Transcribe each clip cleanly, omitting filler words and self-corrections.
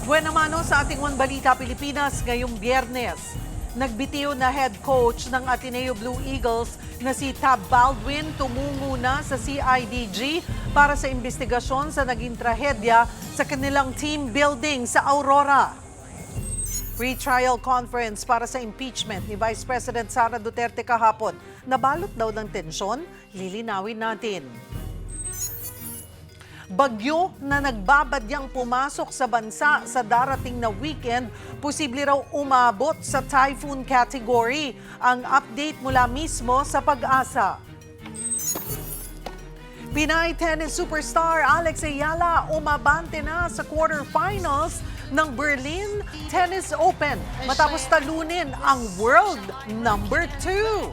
Buwan naman sa ating One Balita Pilipinas ngayong Biyernes. Nagbitiw na head coach ng Ateneo Blue Eagles na si Tab Baldwin tumungo na sa CIDG para sa investigasyon sa naging trahedya sa kanilang team building sa Aurora. Pre-trial conference para sa impeachment ni Vice President Sara Duterte kahapon. Nabalot daw ng tensyon? Lilinawin natin. Bagyo na nagbabadyang pumasok sa bansa sa darating na weekend, posible raw umabot sa typhoon category. Ang update mula mismo sa Pag-asa. Pinay tennis superstar Alex Ayala umabante na sa quarterfinals ng Berlin Tennis Open matapos talunin ang world number 2.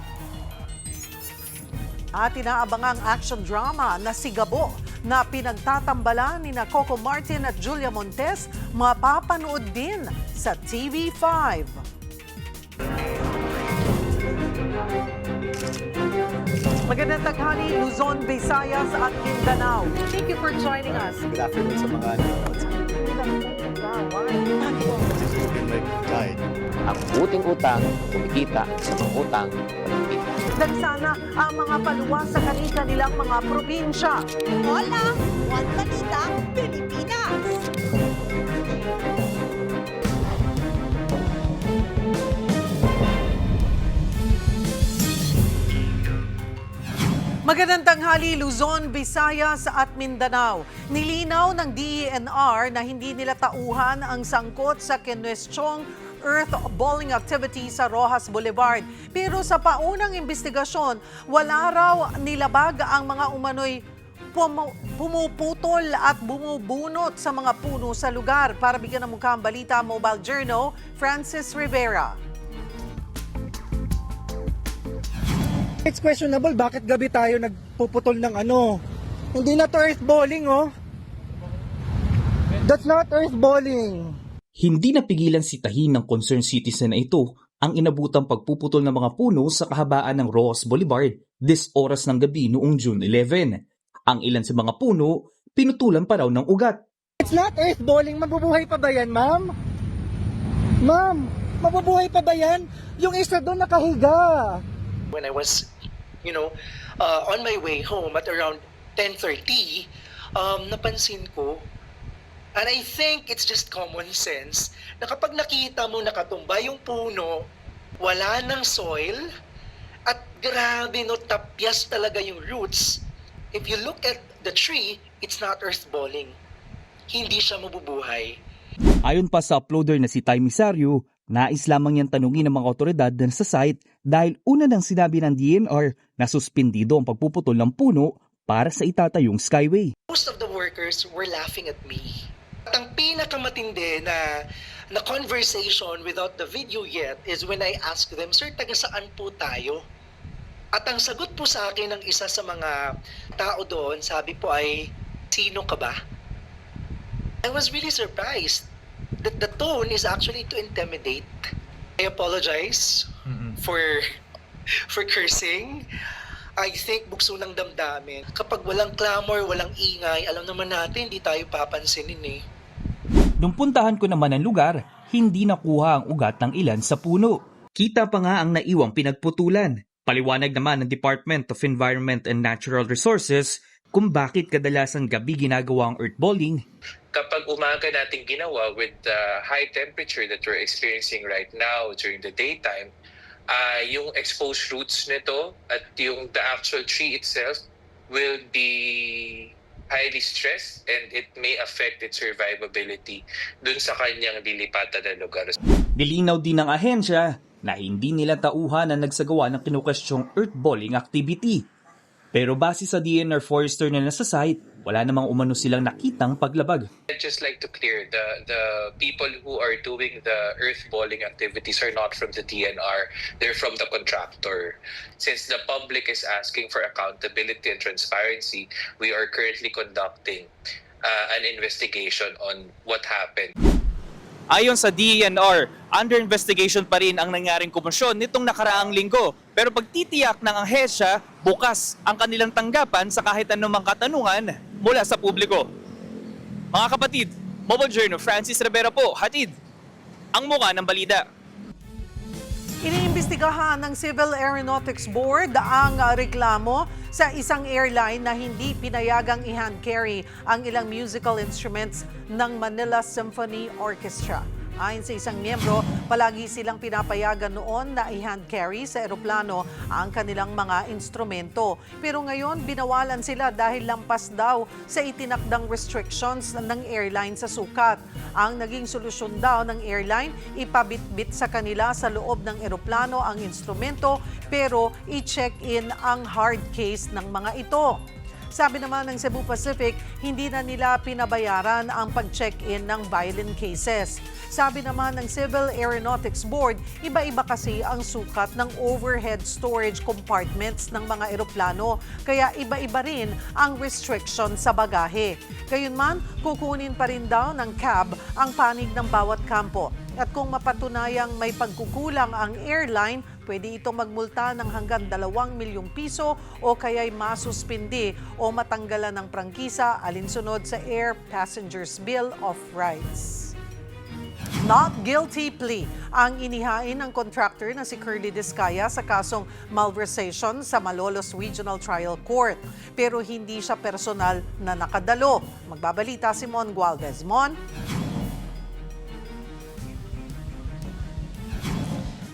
At inaabangang action drama na Sigabo na pinagtatambalan ni Coco Martin at Julia Montes mapapanood din sa TV5. Magandang taghali, Luzon, Visayas at Mindanao. Thank you for joining us. Good afternoon sa mga nanonood. Like died. Ang uting utang, kumikita sa mga utang, kumikita. Dagsana ang mga paluwa sa kanilang mga probinsya. Hola! One Balita, Pilipinas! Magandang tanghali, Luzon, Visayas at Mindanao. Nilinaw ng DENR na hindi nila tauhan ang sangkot sa kinwestyong earth-balling activity sa Rojas Boulevard. Pero sa paunang investigasyon, wala raw nilabag ang mga umano'y pumuputol at bumubunot sa mga puno sa lugar. Para bigyan ng mukha ang balita, Mobile Journal, Francis Rivera. It's questionable bakit gabi tayo nagpuputol ng ano. Hindi na to earthballing, oh. That's not earthballing. Hindi napigilan si tahin ng concerned citizen na ito ang inabutang pagpuputol ng mga puno sa kahabaan ng Rojas Boulevard this oras ng gabi noong June 11. Ang ilan sa mga puno, pinutulan pa raw ng ugat. It's not earthballing. Mabubuhay pa ba yan, ma'am? Ma'am, mabubuhay pa ba yan? Yung isa doon nakahiga. When I was, on my way home at around 10:30, napansin ko, and I think it's just common sense, na kapag nakita mo nakatumba yung puno, wala ng soil, at grabe no, tapyas talaga yung roots. If you look at the tree, it's not earthballing. Hindi siya mabubuhay. Ayon pa sa uploader na si Ty Misario, nais lamang niyang tanungin ng mga otoridad na sa site dahil una nang sinabi ng DNR na suspindido ang pagpuputol ng puno para sa itatayong skyway. Most of the workers were laughing at me. At ang pinakamatindi na conversation without the video yet is when I asked them, "Sir, taga saan po tayo?" At ang sagot po sa akin ng isa sa mga tao doon, sabi po ay, "Sino ka ba?" I was really surprised that the tone is actually to intimidate. I apologize for cursing. I think bukso ng damdamin. Kapag walang clamor, walang ingay, alam naman natin, hindi tayo papansinin eh. Nung puntahan ko naman ang lugar, hindi nakuha ang ugat ng ilan sa puno. Kita pa nga ang naiwang pinagputulan. Paliwanag naman ng Department of Environment and Natural Resources kung bakit kadalasan gabi ginagawa ang earthballing. Kapag umaga natin ginawa with the high temperature that we're experiencing right now during the daytime, yung exposed roots nito at yung the actual tree itself will be highly stressed and it may affect its survivability dun sa kanyang lilipatan na lugar. Nilinaw din ng ahensya na hindi nila tauhan na nagsagawa ng kinukwestyong earthballing activity. Pero base sa DNR Forester na nasa site, wala namang umano silang nakitang paglabag. I'd just like to clear, the people who are doing the earthballing activities are not from the DNR, they're from the contractor. Since the public is asking for accountability and transparency, we are currently conducting an investigation on what happened. Ayon sa DENR, under investigation pa rin ang nangyaring komosyon nitong nakaraang linggo. Pero pagtitiyak ng ahensya, bukas ang kanilang tanggapan sa kahit anumang katanungan mula sa publiko. Mga kapatid, Mobile Journal Francis Rivera po, hatid ang muka ng balita. Iniimbestigahan ng Civil Aeronautics Board ang reklamo sa isang airline na hindi pinayagang i-hand carry ang ilang musical instruments ng Manila Symphony Orchestra. Ayon sa isang miyembro, palagi silang pinapayagan noon na i-hand carry sa eroplano ang kanilang mga instrumento. Pero ngayon, binawalan sila dahil lampas daw sa itinakdang restrictions ng airline sa sukat. Ang naging solusyon daw ng airline, ipabitbit sa kanila sa loob ng eroplano ang instrumento pero i-check-in ang hard case ng mga ito. Sabi naman ng Cebu Pacific, hindi na nila pinabayaran ang pag-check-in ng violin cases. Sabi naman ng Civil Aeronautics Board, iba-iba kasi ang sukat ng overhead storage compartments ng mga eroplano, kaya iba-iba rin ang restriction sa bagahe. Gayunman, kukunin pa rin daw ng CAB ang panig ng bawat kampo. At kung mapatunayang may pagkukulang ang airline, pwede itong magmulta ng hanggang 2 milyong piso o kaya'y masuspindi o matanggalan ng prangkisa alinsunod sa Air Passengers Bill of Rights. Not guilty plea ang inihain ng contractor na si Curly Discaya sa kasong malversation sa Malolos Regional Trial Court. Pero hindi siya personal na nakadalo. Magbabalita si Mon Gualvez. Mon?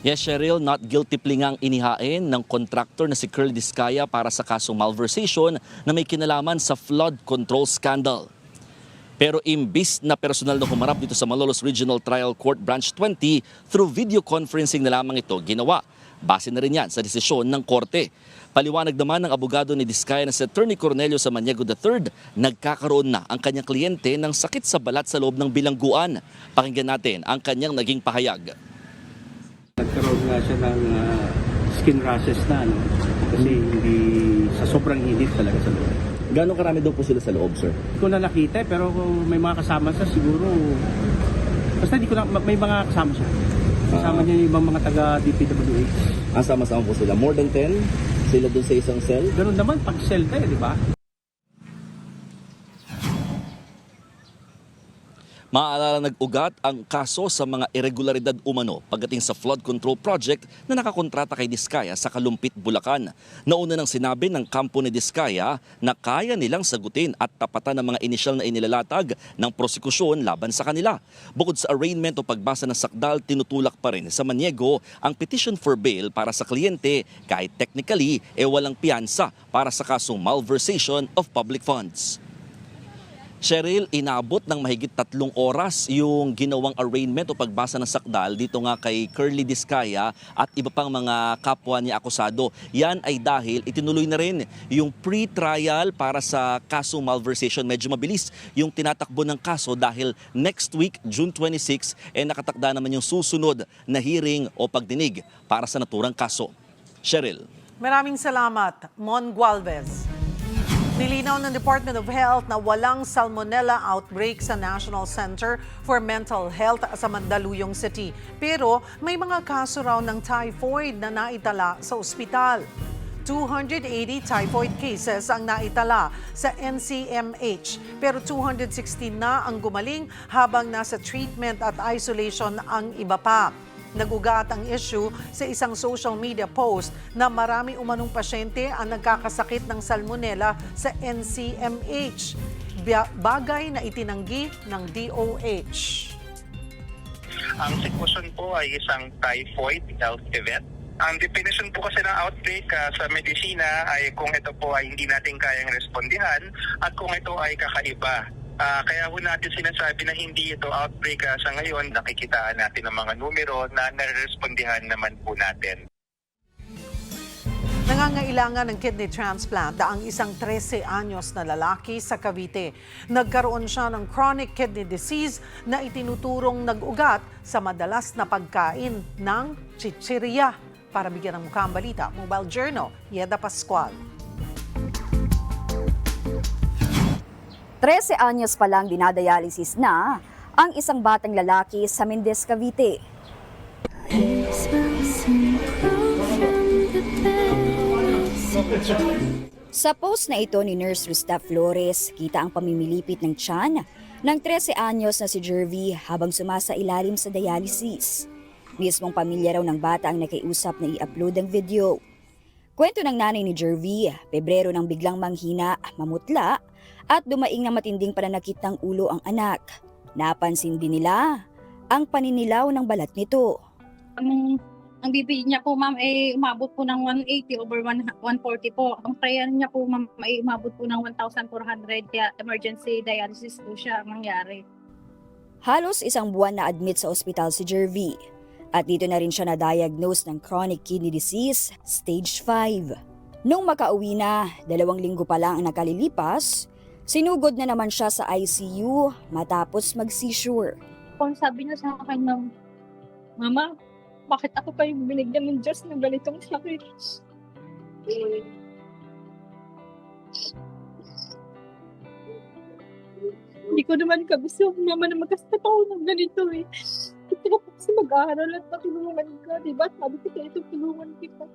Yes, Cheryl, not guilty plea nga ang inihain ng contractor na si Curly Discaya para sa kasong malversation na may kinalaman sa flood control scandal. Pero imbis na personal na humarap dito sa Malolos Regional Trial Court Branch 20, through video conferencing na lamang ito ginawa. Base na rin yan sa desisyon ng korte. Paliwanag naman ng abogado ni Discaya na si Attorney Cornelio Samaniego III, nagkakaroon na ang kanyang kliyente ng sakit sa balat sa loob ng bilangguan. Pakinggan natin ang kanyang naging pahayag. Nagkaroon nga siya ng skin rashes na, no? Kasi hindi sa sobrang init talaga sa loob. Gano'ng karami daw po sila sa loob, sir? Hindi ko na nakita, pero kung may mga kasama siya, siguro, basta hindi ko na, may mga kasama siya. Kasama niya yung ibang mga taga-DPWH. Sama-sama po sila. More than 10? Sila doon sa isang cell? Ganun naman, pag cell tayo, di ba? Maaalala nag-ugat ang kaso sa mga irregularidad umano pagdating sa flood control project na nakakontrata kay Discaya sa Kalumpit, Bulacan. Nauna nang sinabi ng kampo ni Discaya na kaya nilang sagutin at tapatan ng mga inisyal na inilalatag ng prosekusyon laban sa kanila. Bukod sa arraignment o pagbasa ng sakdal, tinutulak pa rin sa Maniego ang petition for bail para sa kliyente kahit technically walang piyansa para sa kasong malversation of public funds. Cheryl, inabot ng mahigit 3 oras yung ginawang arraignment o pagbasa ng sakdal dito nga kay Curly Discaya at iba pang mga kapwa niya akusado. Yan ay dahil itinuloy na rin yung pre-trial para sa kasong malversation. Medyo mabilis yung tinatakbo ng kaso dahil next week, June 26, nakatakda naman yung susunod na hearing o pagdinig para sa naturang kaso. Cheryl. Maraming salamat, Mon Gualvez. Nilinaw ng Department of Health na walang salmonella outbreak sa National Center for Mental Health sa Mandaluyong City. Pero may mga kaso raw ng typhoid na naitala sa ospital. 280 typhoid cases ang naitala sa NCMH, pero 216 na ang gumaling habang nasa treatment at isolation ang iba pa. Nagugat ang issue sa isang social media post na marami umanong pasyente ang nagkakasakit ng salmonella sa NCMH, bagay na itinanggi ng DOH. Ang sitwasyon po ay isang typhoid health event. Ang definition po kasi ng outbreak sa medisina ay kung ito po ay hindi natin kayang respondihan at kung ito ay kakaiba. Kaya po natin sinasabi na hindi ito outbreak sa ngayon. Nakikitaan natin ang mga numero na nare-respondihan naman po natin. Nangangailangan ng kidney transplant ang isang 13 anyos na lalaki sa Cavite. Nagkaroon siya ng chronic kidney disease na itinuturong nag-ugat sa madalas na pagkain ng chichirya. Para bigyan ng mukha ang balita, Mobile Journal, Yeda Pascual. 13 anyos pa lang dinadialysis na ang isang batang lalaki sa Mendez, Cavite. Sa post na ito ni Nurse Rusta Flores, kita ang pamimilipit ng tiyan ng 13 anyos na si Jervy habang sumasailalim sa dialysis. Mismong pamilya raw ng bata ang nakiusap na i-upload ang video. Kwento ng nanay ni Jervy, Pebrero nang biglang manghina, mamutla at dumaing na matinding pananakit ng ulo ang anak. Napansin din nila ang paninilaw ng balat nito. Ang bibig niya po ma'am ay umabot po ng 180 over 140 po. Ang prayer niya po ma'am ay umabot po ng 1,400 kaya emergency dialysis po siya nangyari. Halos isang buwan na admit sa ospital si Jervy at dito na rin siya na-diagnose ng chronic kidney disease stage 5. Nung makauwi na, 2 linggo pa lang ang nakalilipas, sinugod na naman siya sa ICU matapos mag-seizure. Kung sabi niya sa akin ma'am, Mama, bakit ako pa yung binigyan ng Diyos ng ganitong sakit? Hindi ko naman kagusto, Mama, na magkastap ako ng ganito eh. Hindi ko kasi mag-aaral at matulungan ka, diba? Sabi ko ito, tulungan kita.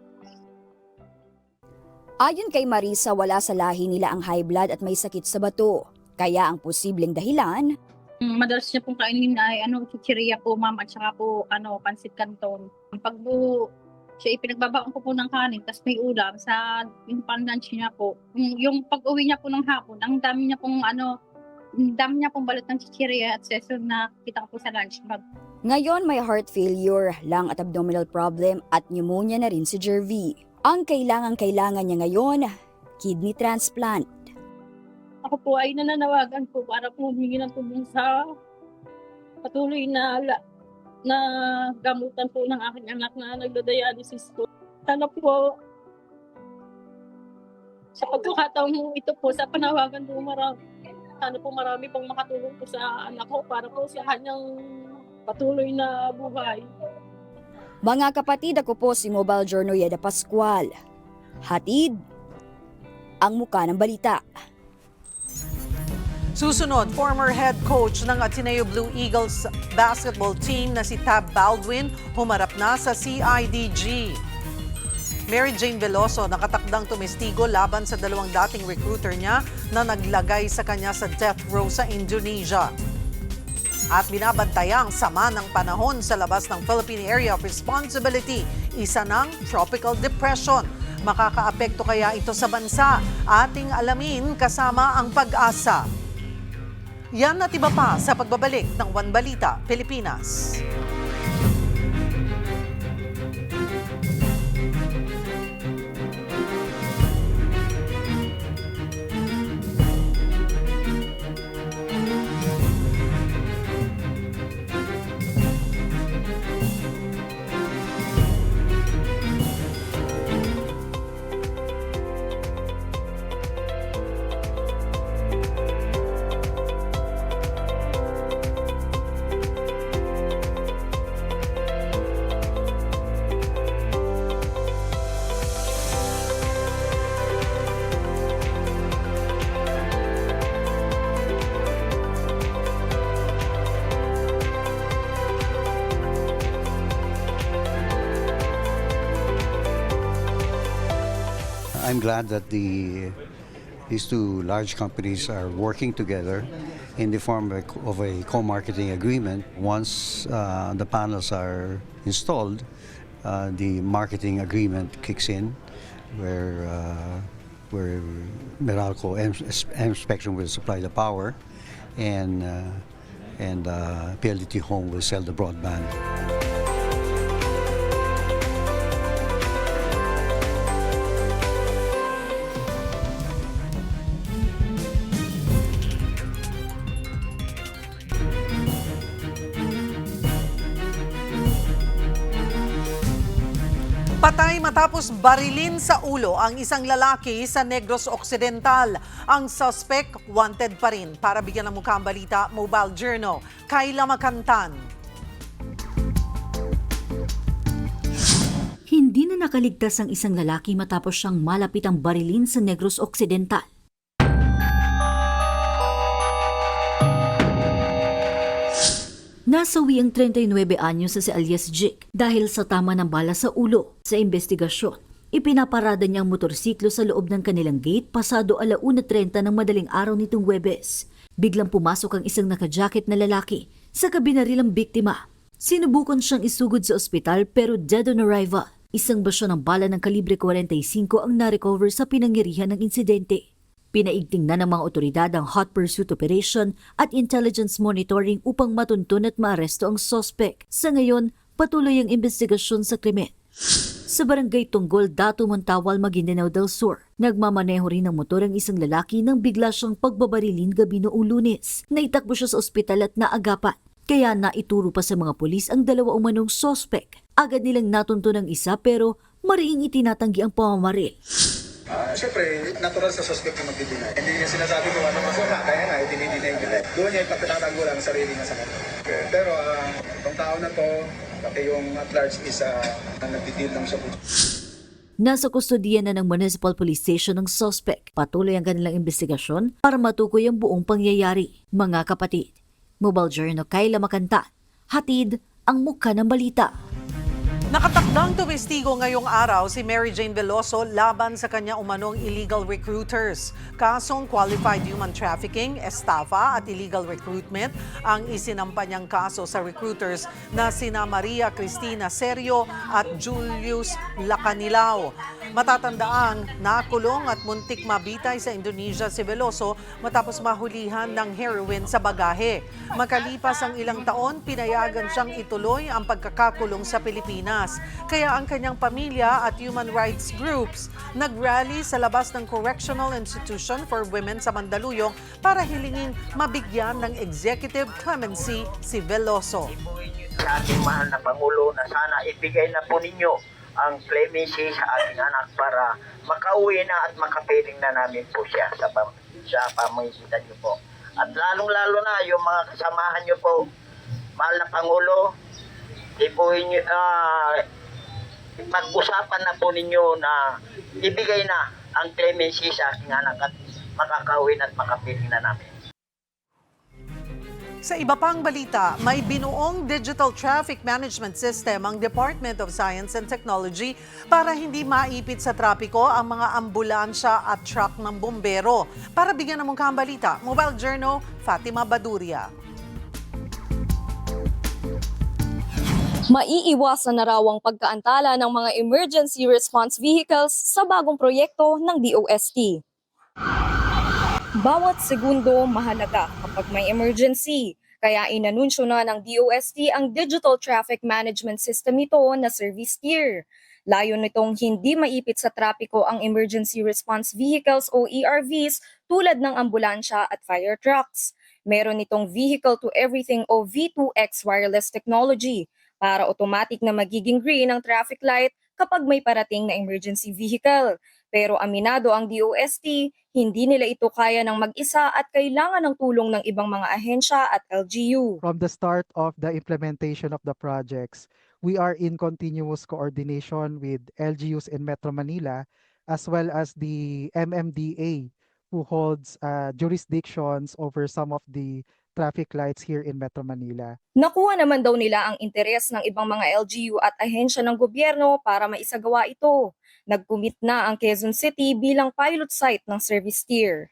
Ayon kay Marisa, wala sa lahi nila ang high blood at may sakit sa bato. Kaya ang posibleng dahilan, Madalas niya pong kainin ay chichirya po ma'am at saka po pansit canton. Pag po siya ipinagbabaon ko po ng kanin tapos may ulam sa yung pan-lunch niya po. Yung pag-uwi niya po ng hapon, ang dami niya pong balot ng chichirya at seso na kita ko po sa lunch bag. ngayon may heart failure, lung at abdominal problem at pneumonia na rin si Jervy. Ang kailangan niya ngayon, kidney transplant. Ako po ay nananawagan po para po humingi ng tulong sa patuloy na gamutan po ng aking anak na nagda-dialysis po. Sana po sa pagkakataong ito po sa panawagan po sana po marami pong makatulong po sa anak ko para po sa kanyang patuloy na buhay. Mga kapatid, ako po si Mobile Journal Yeda Pascual. Hatid ang muka ng balita. Susunod, former head coach ng Ateneo Blue Eagles basketball team na si Tab Baldwin humarap na sa CIDG. Mary Jane Veloso nakatakdang tumestigo laban sa 2 dating recruiter niya na naglagay sa kanya sa death row sa Indonesia. At binabantayang sama ng panahon sa labas ng Philippine Area of Responsibility, isa ng tropical depression. Makakaapekto kaya ito sa bansa? Ating alamin kasama ang Pag-asa. Yan at iba pa sa pagbabalik ng One Balita, Pilipinas. I'm glad that these two large companies are working together in the form of a co-marketing agreement. Once the panels are installed, the marketing agreement kicks in, where Meralco M Spectrum will supply the power, and PLDT Home will sell the broadband. Patay matapos barilin sa ulo ang isang lalaki sa Negros Occidental. Ang suspect wanted pa rin. Para bigyan ng mukha ang balita, Mobile Journal, Kayla Makantan. Hindi na nakaligtas ang isang lalaki matapos siyang malapitang barilin sa Negros Occidental. Nasawi ang 39 anyos sa si alias Jake dahil sa tama ng bala sa ulo. Sa investigasyon, ipinaparada niyang motorsiklo sa loob ng kanilang gate pasado 1:30 ng madaling araw nitong Huwebes. Biglang pumasok ang isang nakajacket na lalaki sa kabinarilang biktima. Sinubukan siyang isugod sa ospital pero dead on arrival. Isang basyo ng bala ng kalibre 45 ang narecover sa pinangyarihan ng insidente. Pinaigting na ng mga otoridad ang hot pursuit operation at intelligence monitoring upang matuntun at maaresto ang suspect. Sa ngayon, patuloy ang investigasyon sa krimen. Sa barangay Tunggol, Dato Montawal, Maguindanao del Sur, nagmamaneho rin ng motor ang isang lalaki nang bigla siyang pagbabarilin gabi noong Lunes. Naitakbo siya sa ospital at naagapan. Kaya naituro pa sa mga pulis ang dalawa umanong suspect. Agad nilang natunto ng isa pero mariing itinatanggi ang pamamaril. Siyempre, natural sa suspect na magdidinay. Hindi niya sinasabi kung ano masama, kaya nga dinidinay nila. Doon niya ipagtatanggol ang sarili niya sa kanila. Pero itong tao na to, pati yung at large is nagdidil lang siya. Nasa kustodiya na ng Municipal Police Station ng suspect. Patuloy ang kanilang investigasyon para matukoy ang buong pangyayari. Mga kapatid, Mobile Journal Kayla Makanta, hatid ang mukha ng balita. Nakatakdang tumistigo ngayong araw si Mary Jane Veloso laban sa kanya umanong illegal recruiters. Kasong qualified human trafficking, estafa at illegal recruitment ang isinampa niyang kaso sa recruiters na sina Maria Cristina Serio at Julius Lacanilao. Matatandaang nakulong at muntik mabitay sa Indonesia si Veloso matapos mahulihan ng heroin sa bagahe. Makalipas ang ilang taon, pinayagan siyang ituloy ang pagkakakulong sa Pilipinas. Kaya ang kanyang pamilya at human rights groups nag-rally sa labas ng Correctional Institution for Women sa Mandaluyong para hilingin mabigyan ng executive clemency si Veloso. Sa ating mahal na Pangulo na sana ibigay na po ninyo ang clemency sa ating anak para makauwi na at makapiling na namin po siya sa pamamagitan niyo po. At lalong-lalo na yung mga kasamahan niyo po, mahal na Pangulo, mag-usapan na po ninyo na ibigay na ang clemency sa ating anak at makakauwi at makapiling na namin. Sa iba pang balita, may binuong digital traffic management system ang Department of Science and Technology para hindi maipit sa trapiko ang mga ambulansya at truck ng bombero. Para bigyan ng mukha ang balita, Mobile Journal, Fatima Baduria. Maiiwasan na raw ang pagkaantala ng mga emergency response vehicles sa bagong proyekto ng DOST. Bawat segundo mahalaga kapag may emergency, kaya inanunsyo na ng DOST ang Digital Traffic Management System nito na service tier. Layo nitong hindi maipit sa trapiko ang emergency response vehicles o ERVs tulad ng ambulansya at fire trucks. Meron nitong Vehicle to Everything o V2X wireless technology para automatic na magiging green ang traffic light kapag may parating na emergency vehicle. Pero aminado ang DOST, hindi nila ito kaya ng mag-isa at kailangan ng tulong ng ibang mga ahensya at LGU. From the start of the implementation of the projects, we are in continuous coordination with LGUs in Metro Manila as well as the MMDA who holds jurisdictions over some of the traffic lights here in Metro Manila. Nakuha naman daw nila ang interes ng ibang mga LGU at ahensya ng gobyerno para maisagawa ito. Nag-commit na ang Quezon City bilang pilot site ng service tier.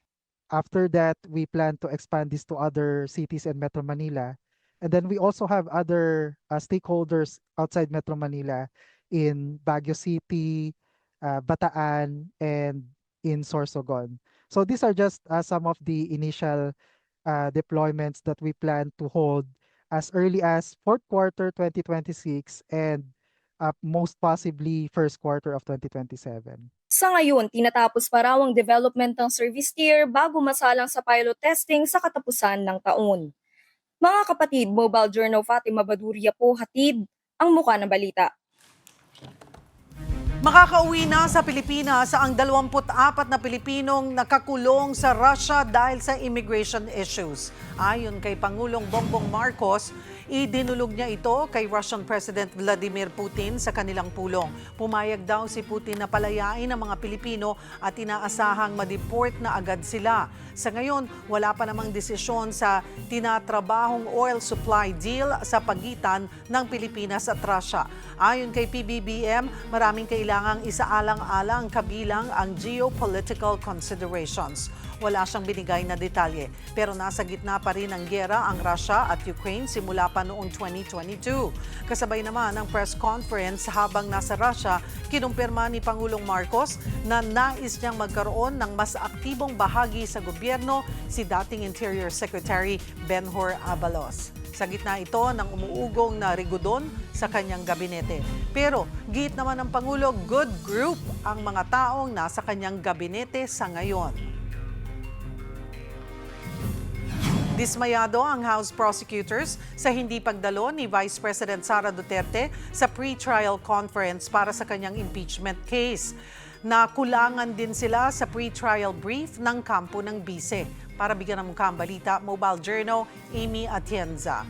After that, we plan to expand this to other cities in Metro Manila. And then we also have other stakeholders outside Metro Manila in Baguio City, Bataan, and in Sorsogon. So these are just some of the initial deployments that we plan to hold as early as fourth quarter 2026 and most possibly first quarter of 2027. Sa ngayon, tinatapos pa raw ang development ng service tier bago masalang sa pilot testing sa katapusan ng taon. Mga kapatid, Mobile Journal Fatima Baduria po, hatid ang mukha ng balita. Makakauwi na sa Pilipinas ang 24 na Pilipinong nakakulong sa Russia dahil sa immigration issues. Ayon kay Pangulong Bongbong Marcos, idinulog niya ito kay Russian President Vladimir Putin sa kanilang pulong. Pumayag daw si Putin na palayain ang mga Pilipino at inaasahang ma-deport na agad sila. Sa ngayon, wala pa namang desisyon sa tinatrabahong oil supply deal sa pagitan ng Pilipinas at Russia. Ayon kay PBBM, maraming kailangan kailangang isaalang-alang kabilang ang geopolitical considerations. Wala siyang binigay na detalye, pero nasa gitna pa rin ng giyera ang Russia at Ukraine simula pa noong 2022. Kasabay naman ang press conference habang nasa Russia, kinumpirma ni Pangulong Marcos na nais niyang magkaroon ng mas aktibong bahagi sa gobyerno si dating Interior Secretary Benhur Abalos. Sa gitna ito ng umuugong na rigudon sa kanyang gabinete. Pero giit naman ng Pangulo, good group ang mga taong nasa kanyang gabinete sa ngayon. Dismayado ang House prosecutors sa hindi pagdalo ni Vice President Sara Duterte sa pre-trial conference para sa kanyang impeachment case. Nakulangan din sila sa pre-trial brief ng kampo ng bise. Para bigyan ng mukha ang balita, Mobile Journal, Amy Atienza.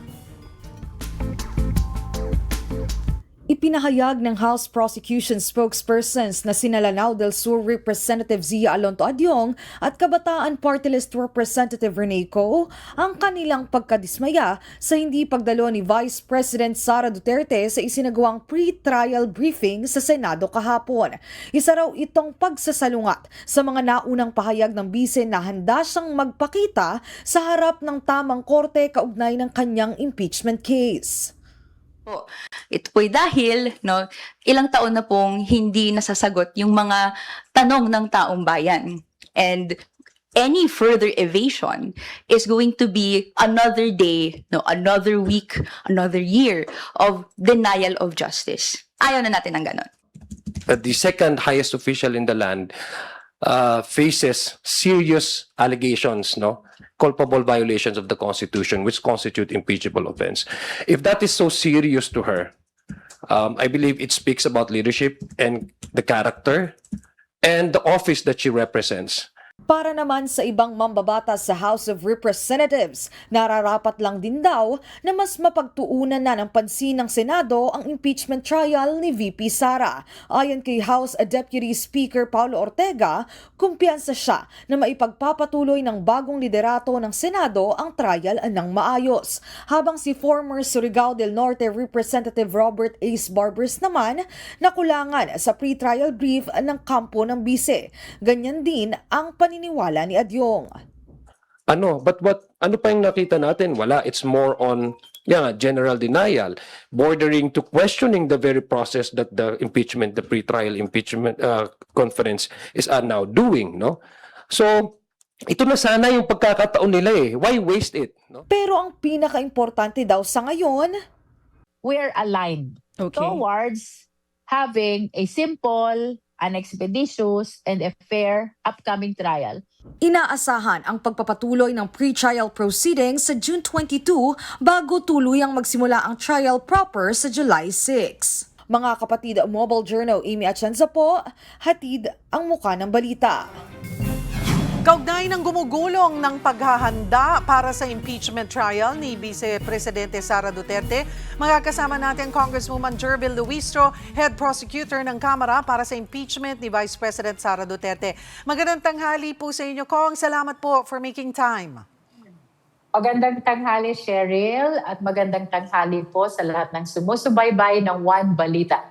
Ipinahayag ng House Prosecution spokespersons na sina Lanao del Sur Representative Zia Alonto Adyong at Kabataan Party List Representative Rene Co ang kanilang pagkadismaya sa hindi pagdalo ni Vice President Sara Duterte sa isinagawang pre-trial briefing sa Senado kahapon. Isa raw itong pagsasalungat sa mga naunang pahayag ng bise na handa siyang magpakita sa harap ng tamang korte kaugnay ng kanyang impeachment case. Ito po'y dahil ilang taon na pong hindi nasasagot yung mga tanong ng taong bayan. And any further evasion is going to be another day, another week, another year of denial of justice. Ayaw na natin ng ganon. The second highest official in the land faces serious allegations, culpable violations of the Constitution, which constitute impeachable offense. If that is so serious to her, I believe it speaks about leadership and the character and the office that she represents. Para naman sa ibang mambabatas sa House of Representatives, nararapat lang din daw na mas mapagtuunan na ng pansin ng Senado ang impeachment trial ni VP Sara. Ayon kay House Deputy Speaker Paulo Ortega, kumpiyansa siya na maipagpapatuloy ng bagong liderato ng Senado ang trial ng maayos. Habang si former Surigao del Norte Representative Robert Ace Barbers naman nakulangan sa pre-trial brief ng kampo ng bise. Ganyan din ang paniniwala ni Adyong. Ano pa yung nakita natin? Wala, it's more on general denial, bordering to questioning the very process that the pre-trial impeachment conference is now doing, So, ito na sana yung pagkakataon nila Why waste it? Pero ang pinaka-importante daw sa ngayon, we're aligned towards having a simple, an expeditious, and a fair upcoming trial. Inaasahan ang pagpapatuloy ng pre-trial proceedings sa June 22 bago tuluyang magsimula ang trial proper sa July 6. Mga kapatid, Mobile Journal, Amy Atienza po, hatid ang muka ng balita. Kaugnay ng gumugulong ng paghahanda para sa impeachment trial ni Vice Presidente Sara Duterte, magkakasama natin Congresswoman Jerbil Luistro, Head Prosecutor ng Kamara para sa impeachment ni Vice President Sara Duterte. Magandang tanghali po sa inyo, Kong. Salamat po for making time. Magandang tanghali, Cheryl, at magandang tanghali po sa lahat ng sumusubaybay ng One Balita.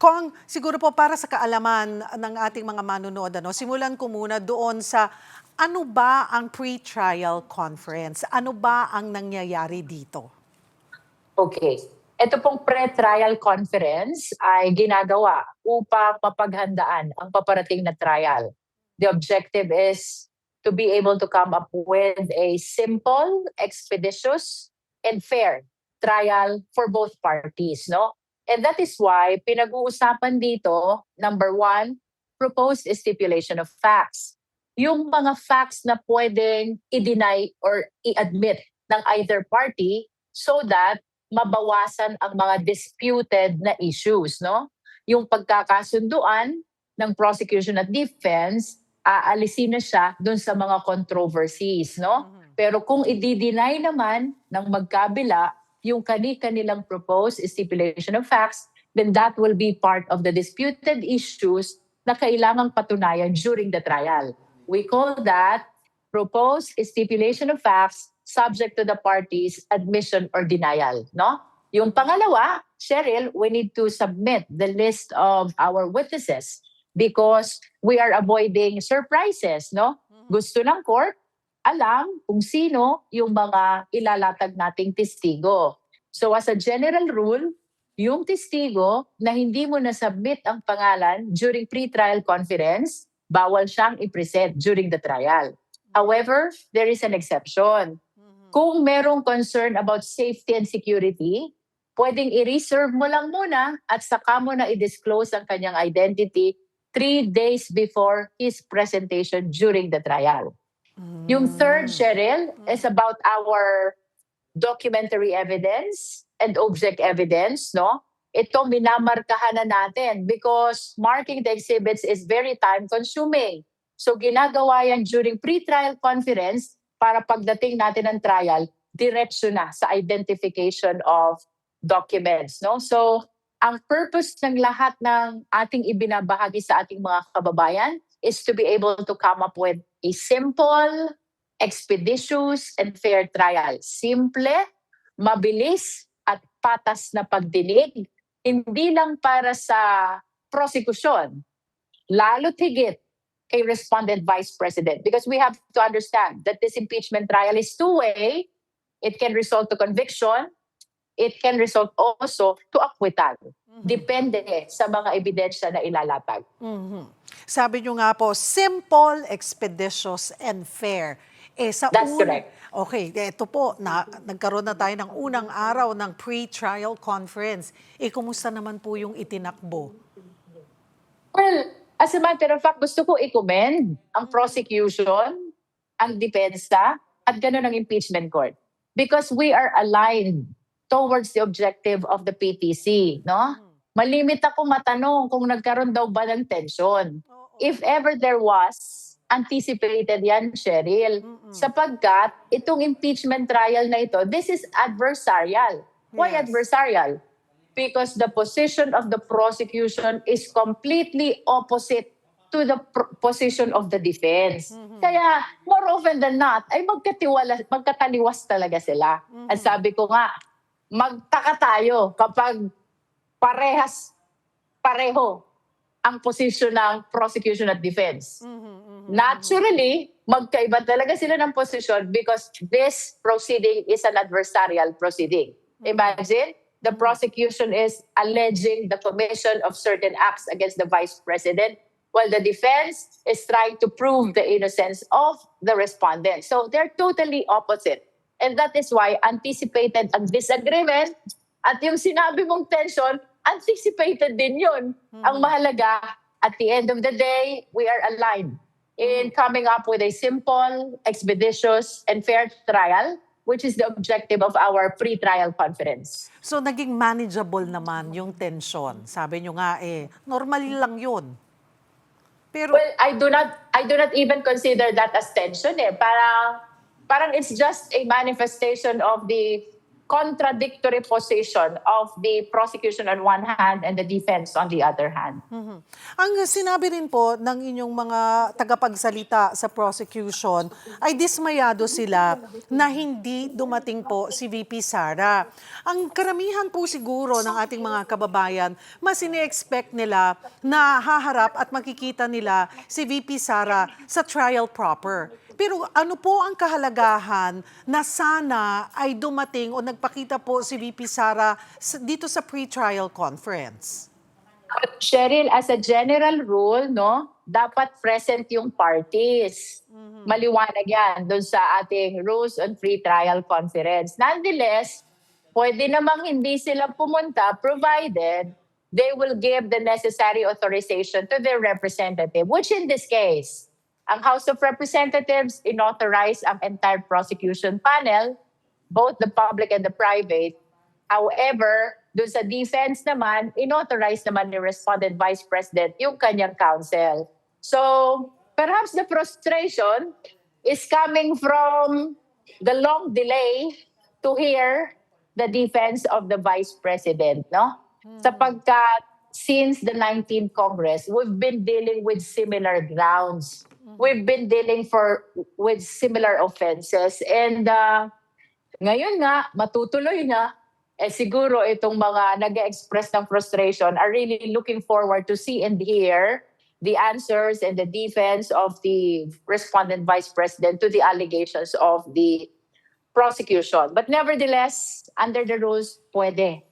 Kong, siguro po para sa kaalaman ng ating mga manunood, simulan ko muna doon sa ano ba ang pre-trial conference? Ano ba ang nangyayari dito? Okay. Ito pong pre-trial conference ay ginagawa upang mapaghandaan ang paparating na trial. The objective is to be able to come up with a simple, expeditious, and fair trial for both parties, And that is why pinag-uusapan dito, number one, proposed stipulation of facts. Yung mga facts na pwedeng i-deny or i-admit ng either party so that mabawasan ang mga disputed na issues, Yung pagkakasunduan ng prosecution at defense, aalisin na siya dun sa mga controversies, Pero kung i-deny naman ng magkabila, yung kanilang proposed stipulation of facts, then that will be part of the disputed issues na kailangang patunayan during the trial. We call that proposed stipulation of facts subject to the parties' admission or denial, Yung pangalawa, Cheryl, we need to submit the list of our witnesses because we are avoiding surprises, no? Gusto ng court, alam kung sino yung mga ilalatag nating testigo. So as a general rule, yung testigo na hindi mo na-submit ang pangalan during pre-trial conference, bawal siyang i-present during the trial. However, there is an exception. Kung merong concern about safety and security, pwedeng i-reserve mo lang muna at saka mo na i-disclose ang kanyang identity 3 days before his presentation during the trial. Yung third, Cheryl, is about our documentary evidence and object evidence, no? Ito minamarkahan na natin because marking the exhibits is very time-consuming. So ginagawa yan during pre-trial conference para pagdating natin ng trial, diretso na sa identification of documents, no? So ang purpose ng lahat ng ating ibinabahagi sa ating mga kababayan is to be able to come up with a simple, expeditious, and fair trial. Simple, mabilis, at patas na pagdinig, hindi lang para sa prosecution, lalo't higit kay Respondent Vice President. Because we have to understand that this impeachment trial is two-way. It can result to conviction. It can result also to acquittal. Depende sa mga ebidensya na ilalatag. Sabi nyo nga po, simple, expeditious, and fair. That's correct. Okay, ito po, nagkaroon na tayo ng unang araw ng pre-trial conference. Kumusta naman po yung itinakbo? Well, as a matter of fact, gusto ko i-commend ang prosecution, ang depensa, at gano'n ang impeachment court. Because we are aligned towards the objective of the PTC, no? Malimit ako matanong kung nagkaroon daw ba ng tension. If ever there was, anticipated yan, Cheryl. Sapagkat itong impeachment trial na ito, this is adversarial. Why adversarial? Because the position of the prosecution is completely opposite to the position of the defense. Kaya, more often than not, ay magkataliwas talaga sila. At sabi ko nga, magtaka tayo kapag pareho ang posisyon ng prosecution at defense. Naturally, magkaiba talaga sila ng posisyon because this proceeding is an adversarial proceeding. Imagine, the prosecution is alleging the commission of certain acts against the Vice President while the defense is trying to prove the innocence of the respondent. So they're totally opposite. And that is why anticipated ang disagreement at yung sinabi mong tension, anticipated din yun. Ang mahalaga, at the end of the day, we are aligned in coming up with a simple, expeditious, and fair trial, which is the objective of our pre-trial conference. So naging manageable naman yung tension. Sabi nyo nga normal lang yun. Pero, well, I do not even consider that as tension Parang it's just a manifestation of the contradictory position of the prosecution on one hand and the defense on the other hand. Ang sinabi rin po ng inyong mga tagapagsalita sa prosecution ay dismayado sila na hindi dumating po si VP Sara. Ang karamihan po siguro ng ating mga kababayan, mas ini-expect nila na haharap at makikita nila si VP Sara sa trial proper. Pero ano po ang kahalagahan na sana ay dumating o nagpakita po si VP Sara dito sa pre-trial conference? Cheryl, as a general rule, no, dapat present yung parties. Maliwanag yan doon sa ating rules on pre-trial conference. Nonetheless, pwede namang hindi sila pumunta provided they will give the necessary authorization to their representative, which in this case, ang House of Representatives inauthorized ang entire prosecution panel, both the public and the private. However, doon sa defense naman, inauthorized naman ni Respondent Vice President yung kanyang counsel. So, perhaps the frustration is coming from the long delay to hear the defense of the Vice President, no? Sapagkat since the 19th Congress, we've been dealing with similar grounds. We've been dealing with similar offenses. And ngayon nga, matutuloy na siguro itong mga nag-express ng frustration are really looking forward to see and hear the answers and the defense of the respondent vice president to the allegations of the prosecution. But nevertheless, under the rules, pwede.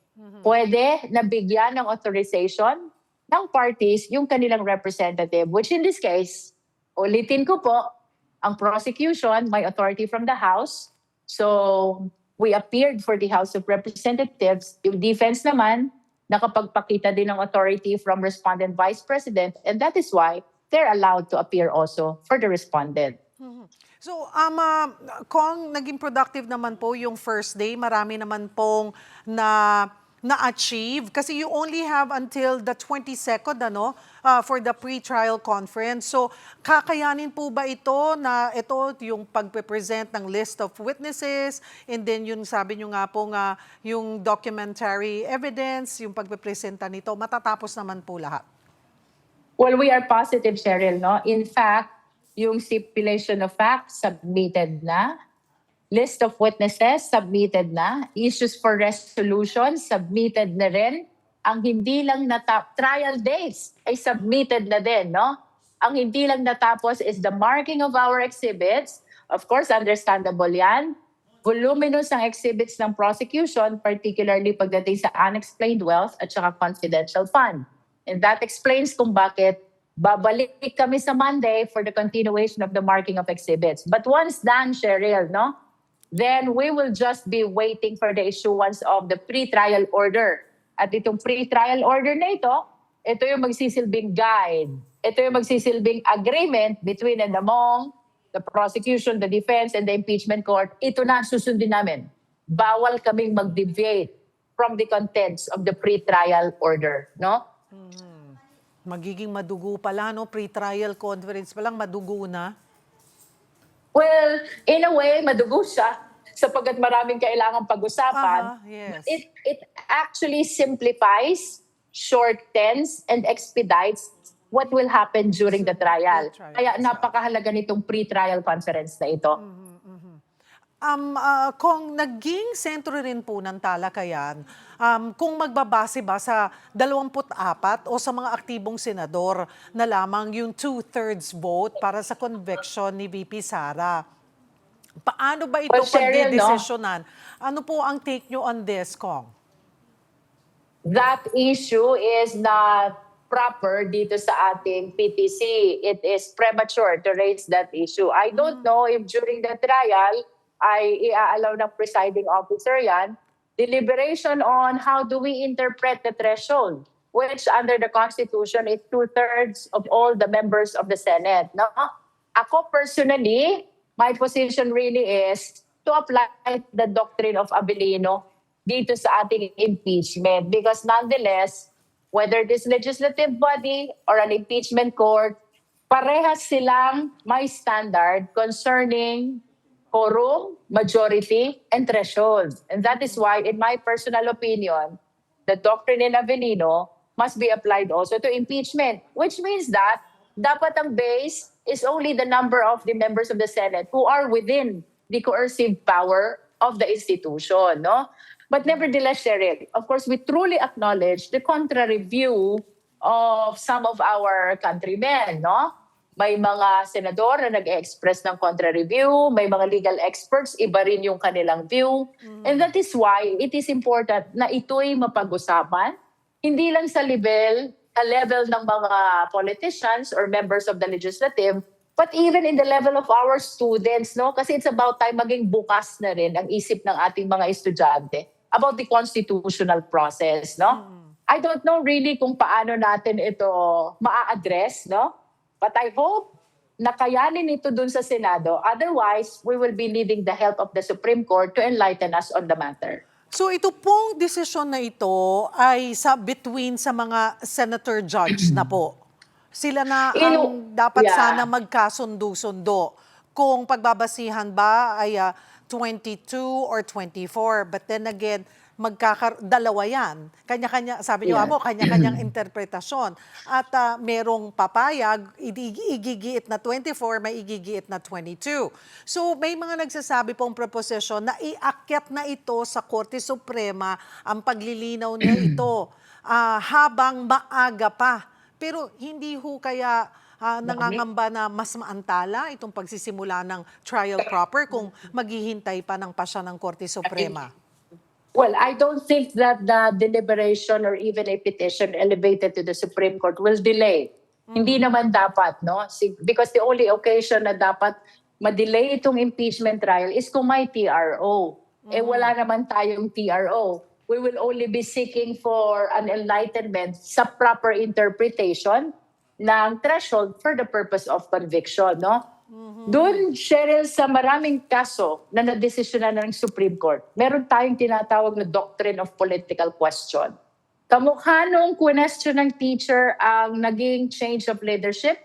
Pwede na bigyan ng authorization ng parties yung kanilang representative, which in this case, ulitin ko po, ang prosecution may authority from the House. So, we appeared for the House of Representatives. Yung defense naman, nakapagpakita din ng authority from respondent vice president, and that is why they're allowed to appear also for the respondent. So, Kong, naging productive naman po yung first day. Marami naman pong na-achieve. Kasi you only have until the 22nd, for the pre-trial conference. So, kakayanin po ba ito na ito yung pagpe-present ng list of witnesses, and then yung sabi nyo nga po nga, yung documentary evidence, yung pagpe-presenta nito, matatapos naman po lahat? Well, we are positive, Cheryl, no? In fact, yung stipulation of facts submitted na, list of witnesses submitted na, issues for resolution submitted na rin, ang hindi lang trial dates ay submitted na din, no? Ang hindi lang natapos is the marking of our exhibits. Of course, understandable yan. Voluminous ang exhibits ng prosecution, particularly pagdating sa unexplained wealth at saka confidential fund. And that explains kung bakit babalik kami sa Monday for the continuation of the marking of exhibits. But once done, Cheryl, no? Then we will just be waiting for the issuance of the pre-trial order. At itong pre-trial order na ito yung magsisilbing guide. Ito yung magsisilbing agreement between and among the prosecution, the defense, and the impeachment court. Ito na susundin namin. Bawal kaming mag-deviate from the contents of the pre-trial order, no? Magiging madugo pala, no? Pre-trial conference pa lang, madugo na. Well, in a way, madugo siya sapagkat maraming kailangang pag-usapan. Yes. It actually simplifies, shortens, and expedites what will happen during the trial. Kaya napakahalaga nitong pre-trial conference na ito. Kung naging sentro rin po ng talakayan, kung magbabase ba sa 24 o sa mga aktibong senador na lamang yung 2/3 vote para sa conviction ni VP Sara. Paano ba ito pagdidesisyonan? Ano po ang take nyo on this, Kong? That issue is not proper dito sa ating PTC. It is premature to raise that issue. I don't know if during the trial ay i-allow ng presiding officer yan, deliberation on how do we interpret the threshold, which under the Constitution is 2/3 of all the members of the Senate. No? Ako personally, my position really is to apply the doctrine of Abilino dito sa ating impeachment because nonetheless, whether this legislative body or an impeachment court, parehas silang may standard concerning quorum, majority, and threshold. And that is why, in my personal opinion, the doctrine in Avellino must be applied also to impeachment, which means that dapat ang base is only the number of the members of the Senate who are within the coercive power of the institution. No? But nevertheless, Cheryl, of course, we truly acknowledge the contrary view of some of our countrymen, no? May mga senador na nag-express ng contrary view, may mga legal experts, iba rin yung kanilang view. And that is why it is important na ito'y mapag-usapan, hindi lang sa level ng mga politicians or members of the legislative, but even in the level of our students, no? Kasi it's about time maging bukas na rin ang isip ng ating mga estudyante about the constitutional process, no? I don't know really kung paano natin ito maa-address, no? But I hope na kayanin ito dun sa Senado. Otherwise, we will be needing the help of the Supreme Court to enlighten us on the matter. So ito pong desisyon na ito ay between sa mga senator judge na po. Sila na ang dapat sana magkasundo-sundo. Kung pagbabasihan ba ay 22 or 24. But then again, dalawa yan. Kanya-kanya, sabi niyo mo, kanya-kanyang interpretasyon. At merong papayag, igigiit na 24, may igigiit na 22. So may mga nagsasabi pong proposisyon na iakyat na ito sa Korte Suprema ang paglilinaw na ito habang maaga pa. Pero hindi ho kaya nangangamba na mas maantala itong pagsisimula ng trial proper kung maghihintay pa ng pasya ng Korte Suprema? Well, I don't think that the deliberation or even a petition elevated to the Supreme Court will delay. Hindi naman dapat, no? Because the only occasion na dapat ma-delay itong impeachment trial is kung may TRO. Eh wala naman tayong TRO. We will only be seeking for an enlightenment sa proper interpretation ng threshold for the purpose of conviction, no? Doon, Cheryl, sa maraming kaso na nadesisyonan ng Supreme Court, meron tayong tinatawag na doctrine of political question. Kamukha nung question ng teacher ang naging change of leadership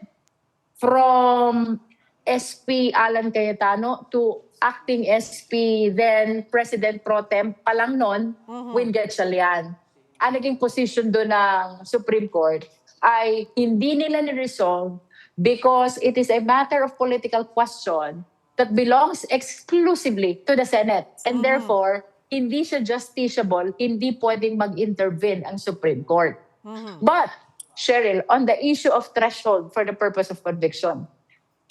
from SP Alan Cayetano to acting SP, then President Pro Tem pa lang nun, Win Gatchalian. Ang naging position doon ng Supreme Court ay hindi nila ni-resolve because it is a matter of political question that belongs exclusively to the Senate. And therefore, hindi siya justiciable, hindi pwedeng mag-intervene ang Supreme Court. But, Cheryl, on the issue of threshold for the purpose of conviction,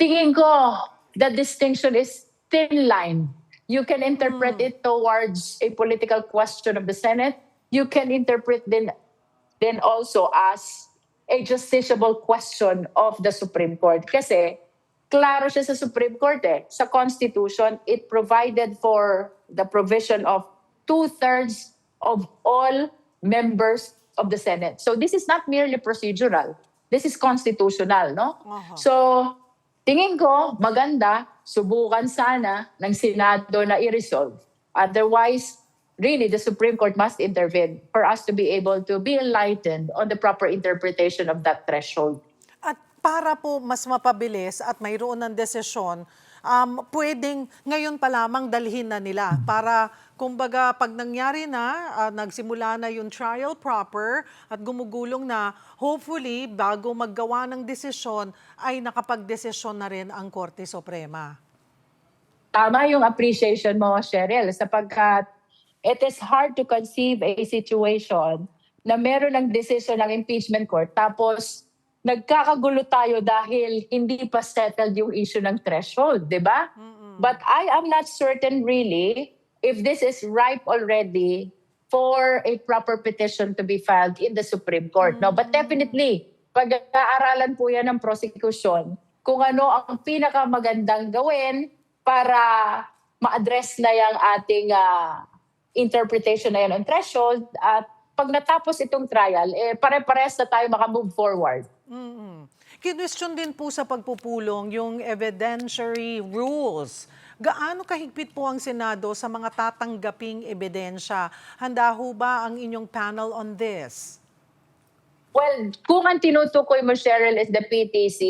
tingin ko the distinction is thin line. You can interpret it towards a political question of the Senate. You can interpret then also as a justiciable question of the Supreme Court. Kasi, klaro siya sa Supreme Court eh. Sa Constitution, it provided for the provision of 2/3 of all members of the Senate. So this is not merely procedural. This is constitutional, no? So, tingin ko, maganda, subukan sana ng Senado na i-resolve. Otherwise, really, the Supreme Court must intervene for us to be able to be enlightened on the proper interpretation of that threshold. At para po mas mapabilis at mayroon ng desisyon, pwedeng ngayon pa lamang dalhin na nila para kumbaga pag nangyari na, nagsimula na yung trial proper at gumugulong na, hopefully bago maggawa ng desisyon ay nakapagdesisyon na rin ang Korte Suprema. Tama yung appreciation mo, Cheryl, sapagkat it is hard to conceive a situation na meron ng decision ng impeachment court tapos nagkakagulo tayo dahil hindi pa settled yung issue ng threshold, di ba? But I am not certain really if this is ripe already for a proper petition to be filed in the Supreme Court. No, but definitely, pag-aaralan po yan ng prosecution kung ano ang pinakamagandang gawin para ma-address na yung ating interpretation na yun on threshold at pag natapos itong trial, pare-pares na tayo makamove forward. Kinwestiyon din po sa pagpupulong yung evidentiary rules. Gaano kahigpit po ang Senado sa mga tatanggaping ebidensya? Handa ho ba ang inyong panel on this? Well, kung ang tinutukoy mo, Cheryl, is the PTC,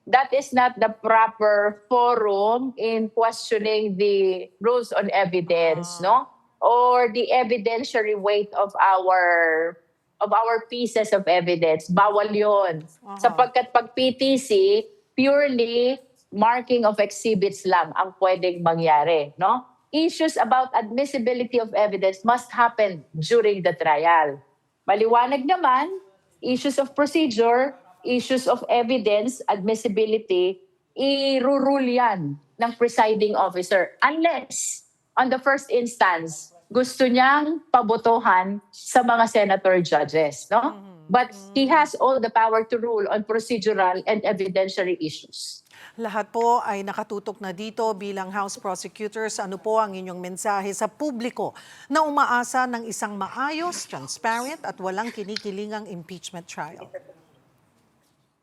that is not the proper forum in questioning the rules on evidence, no? Or the evidentiary weight of our pieces of evidence. Bawal yun. Sapagkat pag PTC, purely marking of exhibits lang ang pwedeng mangyari, no? Issues about admissibility of evidence must happen during the trial. Maliwanag naman, issues of procedure, issues of evidence, admissibility, i-rule yan ng presiding officer unless on the first instance, gusto niyang pabotohan sa mga senator judges, no? But he has all the power to rule on procedural and evidentiary issues. Lahat po ay nakatutok na dito bilang House Prosecutors. Ano po ang inyong mensahe sa publiko na umaasa ng isang maayos, transparent at walang kinikilingang impeachment trial?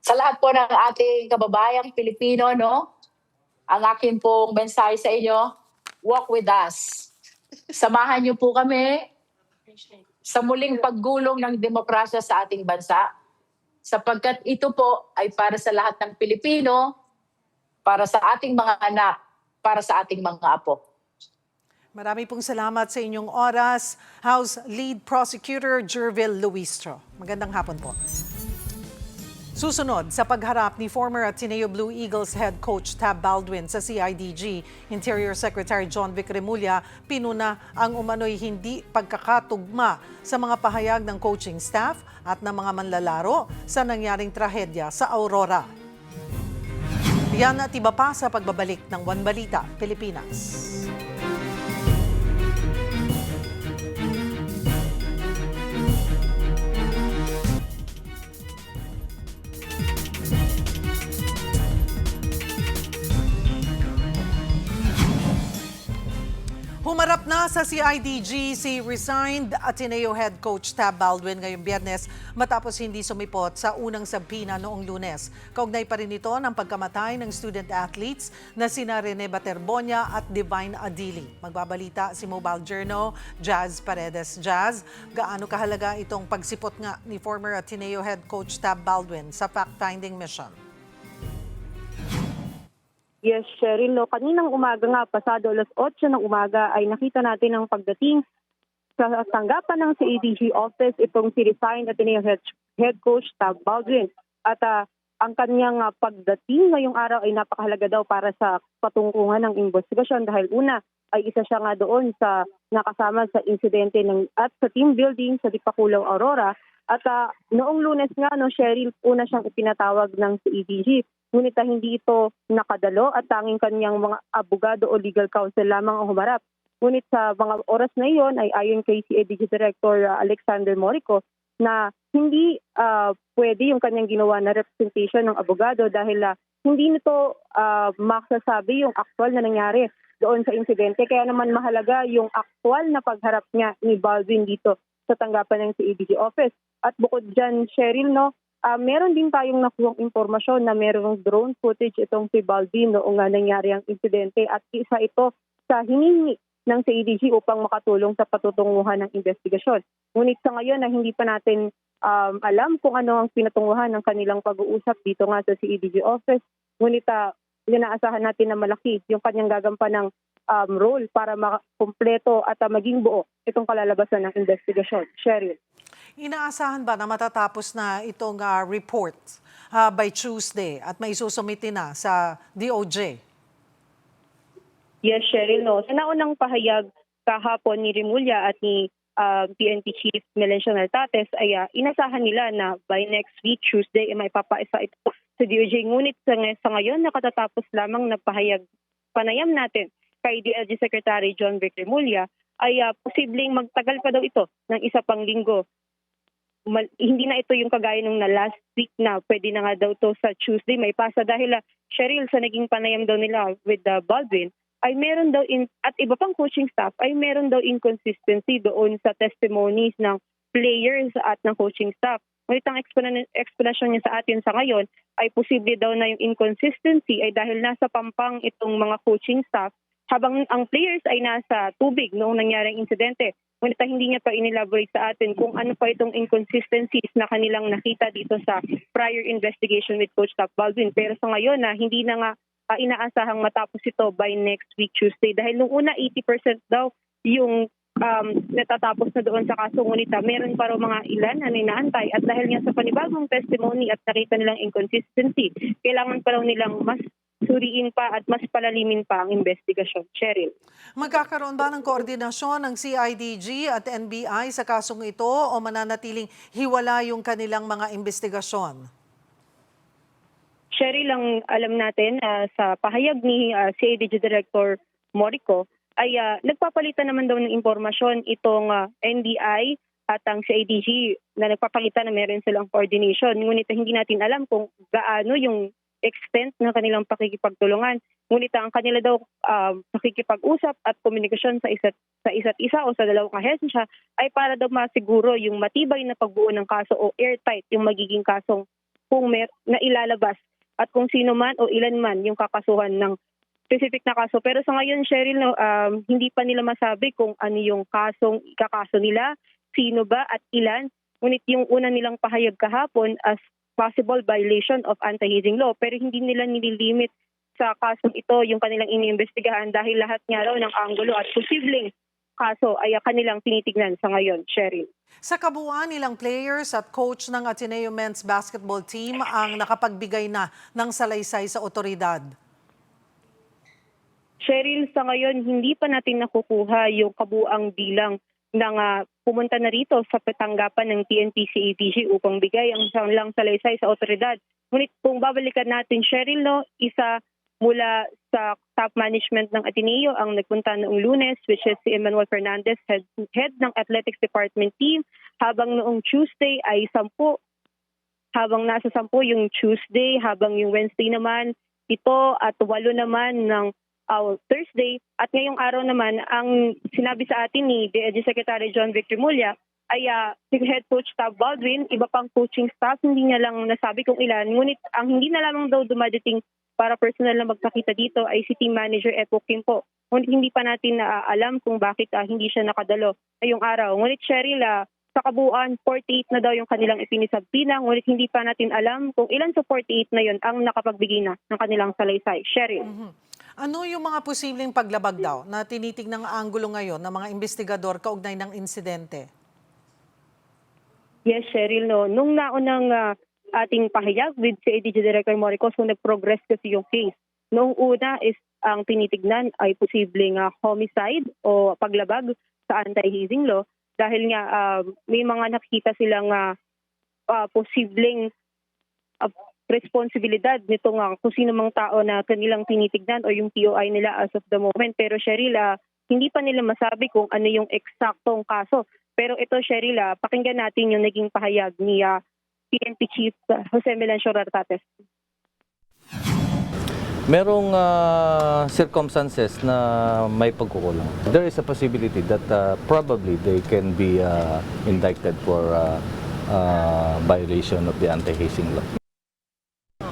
Sa lahat po ng ating kababayang Pilipino, no? Ang akin pong mensahe sa inyo, walk with us. Samahan niyo po kami sa muling paggulong ng demokrasya sa ating bansa sapagkat ito po ay para sa lahat ng Pilipino, para sa ating mga anak, para sa ating mga apo. Marami pong salamat sa inyong oras, House Lead Prosecutor Jervil Luistro. Magandang hapon po. Susunod sa pagharap ni former Ateneo Blue Eagles head coach Tab Baldwin sa CIDG, Interior Secretary John Vic Remulla pinuna ang umano'y hindi pagkakatugma sa mga pahayag ng coaching staff at ng mga manlalaro sa nangyaring trahedya sa Aurora. Yan at iba pa sa pagbabalik ng One Balita, Pilipinas. Humarap na sa CIDG si resigned Ateneo head coach Tab Baldwin ngayong Biyernes matapos hindi sumipot sa unang sabpina noong Lunes. Kaugnay pa rin ito ng pagkamatay ng student athletes na sina Rene Baterbonia at Divine Adili. Magbabalita si Mobile Journal, Jazz Paredes. Jazz, gaano kahalaga itong pagsipot nga ni former Ateneo head coach Tab Baldwin sa fact-finding mission? Yes, Cheryl. No, kaninang umaga nga, pasado alas 8 ng umaga, ay nakita natin ang pagdating sa tanggapan ng CIDG office itong si resigned Ateneo head coach Tab Baldwin. At ang kanyang pagdating ngayong araw ay napakahalaga daw para sa patungkungan ng investigasyon dahil una ay isa siya nga doon sa nakasama sa insidente at sa team building sa Dipakulaw, Aurora. At noong Lunes nga, Cheryl, una siyang ipinatawag ng CIDG. Ngunit hindi ito nakadalo at tanging kanyang mga abogado o legal counsel lamang ang humarap. Ngunit sa mga oras na iyon ay ayon kay CIDG Director Alexander Morico na hindi pwede yung kanyang ginawa na representation ng abogado dahil hindi nito makasasabi yung actual na nangyari doon sa insidente. Kaya naman mahalaga yung actual na pagharap niya ni Baldwin dito sa tanggapan ng CIDG office. At bukod dyan, Cheryl, meron din tayong nakuhang impormasyon na merong drone footage itong si Baldwin noong nangyari ang insidente at isa ito sa hinihingi ng CIDG upang makatulong sa patutunguhan ng investigasyon. Ngunit sa ngayon na hindi pa natin alam kung ano ang pinatunguhan ng kanilang pag-uusap dito nga sa CIDG office. Ngunit inaasahan natin na malaki yung kanyang gagampan ng role para makumpleto at maging buo itong kalalabasan ng investigasyon. Cheryl. Inaasahan ba na matatapos na itong report by Tuesday at may susumite na sa DOJ? Yes, Cheryl. Sa naunang pahayag kahapon ni Remulla at ni PNP Chief Melencio Nartates ay inasahan nila na by next week, Tuesday, may papaisa ito sa DOJ. Ngunit sa ngayon, nakatatapos lamang na panayam natin kay DLG Secretary John Vic Remulla ay posibleng magtagal pa daw ito ng isa pang linggo. Hindi na ito yung kagaya nung na last week na pwede na nga daw to sa Tuesday may pasa dahil Cheryl sa naging panayam daw nila with Baldwin ay meron daw at iba pang coaching staff ay meron daw inconsistency doon sa testimonies ng players at ng coaching staff. Ngunit ang explanation niya sa atin sa ngayon ay posible daw na yung inconsistency ay dahil nasa pampang itong mga coaching staff habang ang players ay nasa tubig noong nangyaring insidente. Ngunit hindi niya pa inelaborate sa atin kung ano pa itong inconsistencies na kanilang nakita dito sa prior investigation with Coach Tab Baldwin. Pero sa ngayon hindi na nga inaasahang matapos ito by next week Tuesday. Dahil nung una 80% daw yung natatapos na doon sa kaso. Ngunit meron pa raw mga ilan na inaantay. At dahil nga sa panibagong testimony at nakita nilang inconsistency, kailangan pa raw nilang mas suriin pa at mas palalimin pa ang investigasyon. Cheryl. Magkakaroon ba ng koordinasyon ng CIDG at NBI sa kasong ito o mananatiling hiwala yung kanilang mga investigasyon? Cheryl, ang alam natin sa pahayag ni CIDG Director Morico ay nagpapalitan naman daw ng impormasyon itong NBI at ang CIDG na nagpapakita na meron silang coordination. Ngunit hindi natin alam kung gaano yung extent ng kanilang pakikipagtulungan. Ngunit ang kanila daw pakikipag-usap at komunikasyon sa isa't isa o sa dalawang ahensya ay para daw masiguro yung matibay na pagbuo ng kaso o airtight yung magiging kasong kung na ilalabas at kung sino man o ilan man yung kakasuhan ng specific na kaso. Pero sa ngayon, Cheryl, hindi pa nila masabi kung ano yung kasong ikakaso nila, sino ba at ilan. Ngunit yung una nilang pahayag kahapon as possible violation of anti-hazing law pero hindi nila nililimit sa kasong ito yung kanilang iniimbestigahan dahil lahat nga raw ng anggulo at posibleng kaso ay kanilang tinitignan sa ngayon, Cheryl. Sa kabuuan, ilang players at coach ng Ateneo Men's Basketball Team ang nakapagbigay na ng salaysay sa otoridad? Cheryl, sa ngayon, hindi pa natin nakukuha yung kabuang bilang ng pumunta na rito sa tanggapan ng TNT-CATG upang bigay ang lang salaysay sa otoridad. Ngunit kung babalikan natin, Cheryl, no, isa mula sa top management ng Ateneo ang nagpunta noong Lunes, which is si Emmanuel Fernandez, head ng athletics department team, habang noong Tuesday ay 10, habang nasa 10 yung Tuesday, habang yung Wednesday naman 7 at 8 naman ng Thursday, at ngayong araw naman ang sinabi sa atin ni DEG Secretary John Victor Mulya ay si head coach Tab Baldwin, iba pang coaching staff, hindi niya lang nasabi kung ilan, ngunit ang hindi na lamang daw dumadating para personal na magpakita dito ay si team manager Epo Kim po. Ngunit hindi pa natin alam kung bakit hindi siya nakadalo ngayong araw. Ngunit Cheryl, sa kabuuan 48 na daw yung kanilang ipinisagbilang, ngunit hindi pa natin alam kung ilan sa 48 na yon ang nakapagbigay na ng kanilang salaysay. Cheryl. Ano yung mga posibleng paglabag daw na tinitignang anggulo ngayon ng mga investigador kaugnay ng insidente? Yes, Cheryl, no. Nung naunang ating pahayag with si ADG Director Moricos, kung nag-progress kasi yung case. Noong una is ang tinitignan ay posibleng homicide o paglabag sa anti-hazing law dahil nga may mga nakikita silang posibleng responsibilidad nitong kung sino mang tao na kanilang tinitignan o yung POI nila as of the moment. Pero Cheryl, hindi pa nila masabi kung ano yung eksaktong kaso. Pero ito, Cheryl, pakinggan natin yung naging pahayag ni PNP Chief Jose Melencio Rartates. Merong circumstances na may pagkukulang. There is a possibility that probably they can be indicted for violation of the anti-hazing law.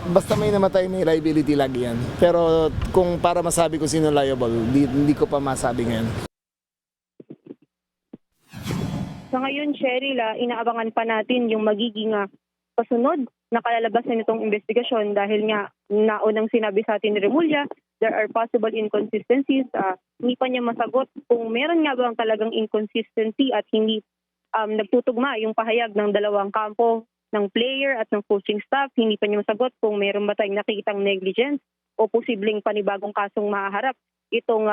Basta may namatay, may liability lagi yan. Pero kung para masabi ko sino liable, hindi ko pa masabi ngayon. Sa ngayon, Cheryl, inaabangan pa natin yung magiging pasunod na kalalabasan nitong investigasyon dahil nga naunang sinabi sa atin ni Remulla, there are possible inconsistencies. Hindi pa niya masagot kung meron nga ba talagang inconsistency at hindi nagtutugma yung pahayag ng dalawang kampo ng player at ng coaching staff. Hindi pa niya masagot kung meron ba tayong nakikitang negligence o posibleng panibagong kasong mahaharap itong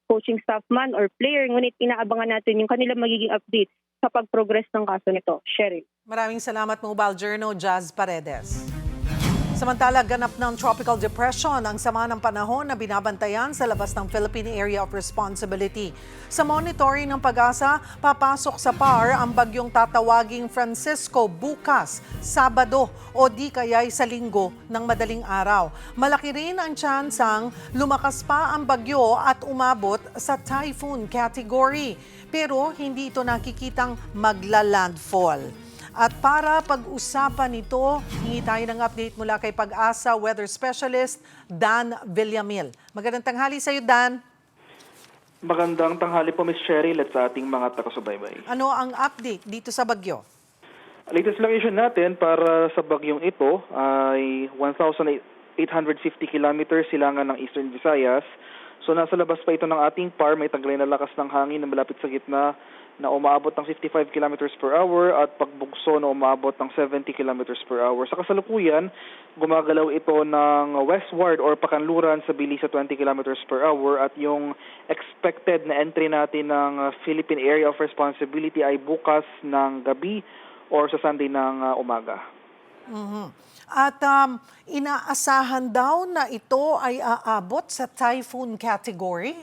coaching staff man or player. Ngunit inaabangan natin yung kanilang magiging update sa pag-progress ng kaso nito. Cheryl. Maraming salamat, Mobile Journal, Jazz Paredes. Samantala, ganap ng tropical depression ang sama ng panahon na binabantayan sa labas ng Philippine Area of Responsibility. Sa monitoring ng Pag-asa, papasok sa PAR ang bagyong tatawaging Francisco bukas, Sabado o di kaya'y sa Linggo ng madaling araw. Malaki rin ang tsansang lumakas pa ang bagyo at umabot sa typhoon category. Pero hindi ito nakikitang magla-landfall. At para pag-usapan ito, hingi tayo ng update mula kay Pag-asa Weather Specialist Dan Villamil. Magandang tanghali sa iyo, Dan. Magandang tanghali po, Ms. Cheryl, at sa ating mga takasubaybay. Ano ang update dito sa bagyo? Latest location natin para sa bagyong ito ay 1,850 kilometers silangan ng Eastern Visayas. So nasa labas pa ito ng ating PAR, may taglay na lakas ng hangin na malapit sa gitna na umaabot ng 55 kilometers per hour at pagbugso na umaabot ng 70 kilometers per hour. Sa kasalukuyan, gumagalaw ito ng westward or pakanluran sa bilis sa 20 kilometers per hour at yung expected na entry natin ng Philippine Area of Responsibility ay bukas ng gabi or sa Sunday ng umaga. At inaasahan daw na ito ay aabot sa typhoon category?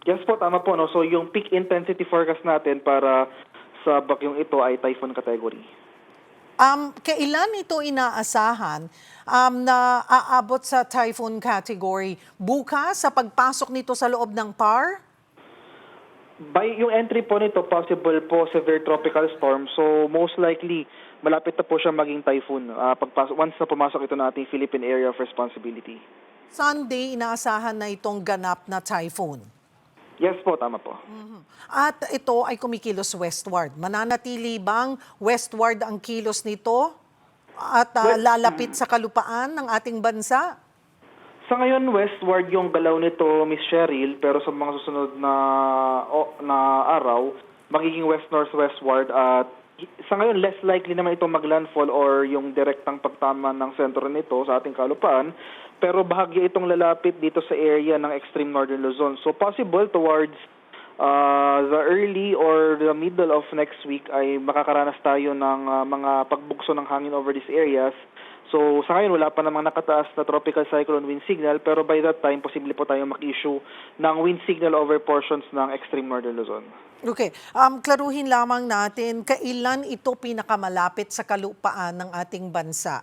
Yes po, tama po. No? So yung peak intensity forecast natin para sa bagyong ito ay typhoon category. Kailan ito inaasahan na aabot sa typhoon category? Bukas sa pagpasok nito sa loob ng PAR? By yung entry po nito, possible po severe tropical storm. So most likely, malapit na po siya maging typhoon once na pumasok ito na ating Philippine Area of Responsibility. Sunday, Inaasahan na itong ganap na typhoon. Yes po, tama po. At ito ay kumikilos westward. Mananatili bang westward ang kilos nito at lalapit sa kalupaan ng ating bansa? Sa ngayon, westward yung galaw nito, Miss Cheryl, pero sa mga susunod na araw, magiging west-northwestward at sa ngayon, less likely naman itong maglandfall or yung direktang pagtama ng sentro nito sa ating kalupaan, pero bahagya itong lalapit dito sa area ng extreme northern Luzon. So possible towards the early or the middle of next week ay makakaranas tayo ng mga pagbugso ng hangin over these areas. So sa ngayon wala pa namang nakataas na tropical cyclone wind signal, pero by that time posible po tayong mag-issue ng wind signal over portions ng extreme northern Luzon. Okay, klaruhin lamang natin, kailan ito pinakamalapit sa kalupaan ng ating bansa?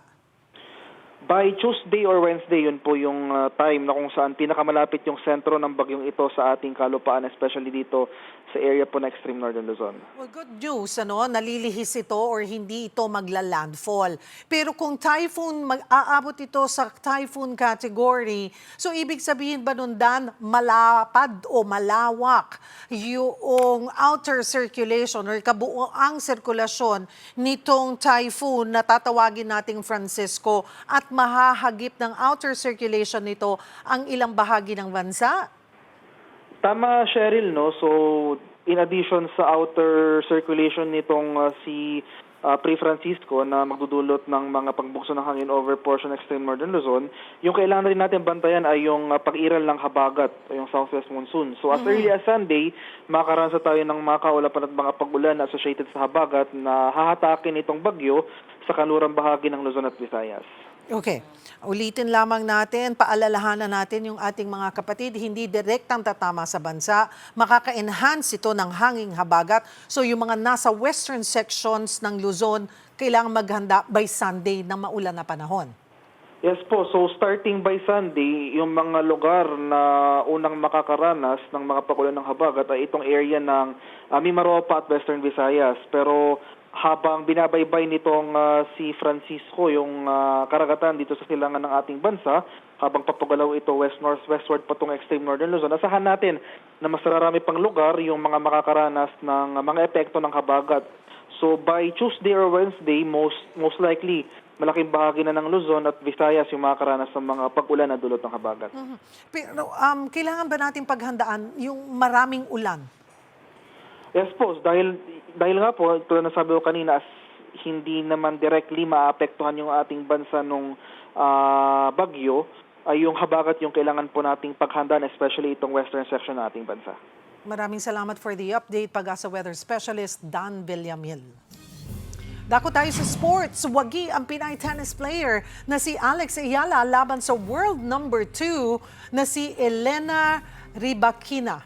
By Tuesday or Wednesday, yun po yung time na kung saan pinakamalapit yung sentro ng bagyong ito sa ating kalupaan, especially dito sa area po na extreme northern Luzon. Well, good news, nalilihis ito or hindi ito magla-landfall. Pero kung typhoon, mag-aabot ito sa typhoon category, so ibig sabihin ba nun, Dan, malapad o malawak yung outer circulation or kabuoang sirkulasyon nitong typhoon na tatawagin nating Francisco at mahahagip ng outer circulation nito ang ilang bahagi ng bansa? Tama, Cheryl, no? So, in addition sa outer circulation nitong si Pre Francisco na magdudulot ng mga pagbukso ng hangin over portion extreme northern Luzon, yung kailangan rin natin bantayan ay yung pag-iral ng habagat, yung southwest monsoon. So, as early as Sunday, makakaransa tayo ng mga kaulapan at mga pag-ulan associated sa habagat na hahatakin itong bagyo sa kanlurang bahagi ng Luzon at Visayas. Okay. Ulitin lamang natin, paalalahanan natin yung ating mga kapatid, hindi direktang tatama sa bansa, makaka-enhance ito ng hanging habagat. So yung mga nasa western sections ng Luzon, kailangan maghanda by Sunday ng maulan na panahon. Yes po, so starting by Sunday, yung mga lugar na unang makakaranas ng mga pagulan ng habagat ay itong area ng Mimaropa at Western Visayas. Pero habang binabaybay nitong si Francisco yung karagatan dito sa silangan ng ating bansa, habang papagalaw ito west-northwestward patong extreme northern Luzon, asahan natin na mas marami pang lugar yung mga makakaranas ng mga epekto ng habagat. So by Tuesday or Wednesday, most likely, malaking bahagi na ng Luzon at Visayas yung makakaranas ng mga pag-ulan na dulot ng habagat. Pero kailangan ba natin paghandaan yung maraming ulan? Yes po, dahil nga po, tulad na sabi ko kanina, hindi naman directly maapektuhan yung ating bansa nung bagyo, ay yung habagat yung kailangan po nating paghandaan, especially itong western section ng ating bansa. Maraming salamat for the update, Pag-asa Weather Specialist Dan Villamil. Dako tayo sa sports. Wagi ang Pinay tennis player na si Alex Ayala laban sa world number 2 na si Elena Rybakina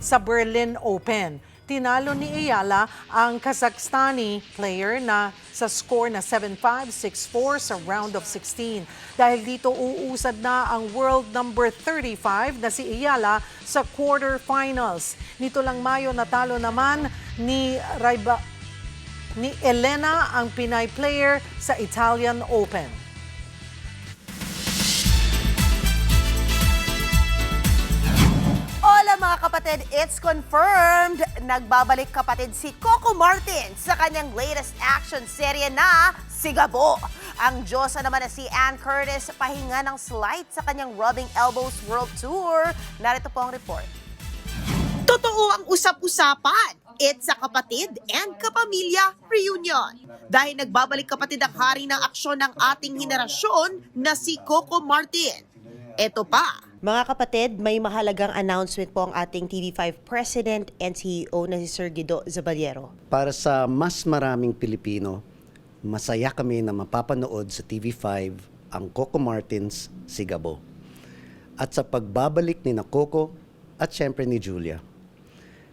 sa Berlin Open. Tinalo ni Ayala ang Kazakhstani player na sa score na 7-5, 6-4 sa round of 16. Dahil dito uusad na ang world number 35 na si Ayala sa quarterfinals. Nito lang Mayo natalo naman ni Elena ang Pinay player sa Italian Open. Hola mga kapatid, it's confirmed! Nagbabalik kapatid si Coco Martin sa kanyang latest action serye na Sigabo. Ang Diyosa naman na si Ann Curtis pahinga ng slight sa kanyang Rubbing Elbows World Tour. Narito po ang report. Totoo ang usap-usapan. It's a kapatid and kapamilya reunion. Dahil nagbabalik kapatid ang hari ng aksyon ng ating henerasyon na si Coco Martin. Ito pa. Mga kapatid, may mahalagang announcement po ang ating TV5 President and CEO na si Sir Guido Zabaliero. Para sa mas maraming Pilipino, masaya kami na mapapanood sa TV5 ang Coco Martin's Sigabo. At sa pagbabalik ni na Coco at syempre ni Julia.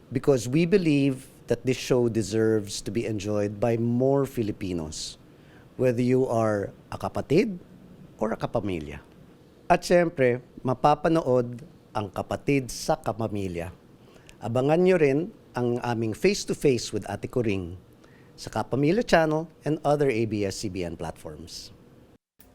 Because we believe that this show deserves to be enjoyed by more Filipinos, whether you are a kapatid or a kapamilya. At syempre, mapapanood ang Kapatid sa Kapamilya. Abangan nyo rin ang aming face-to-face with Ate Coring sa Kapamilya Channel and other ABS-CBN platforms.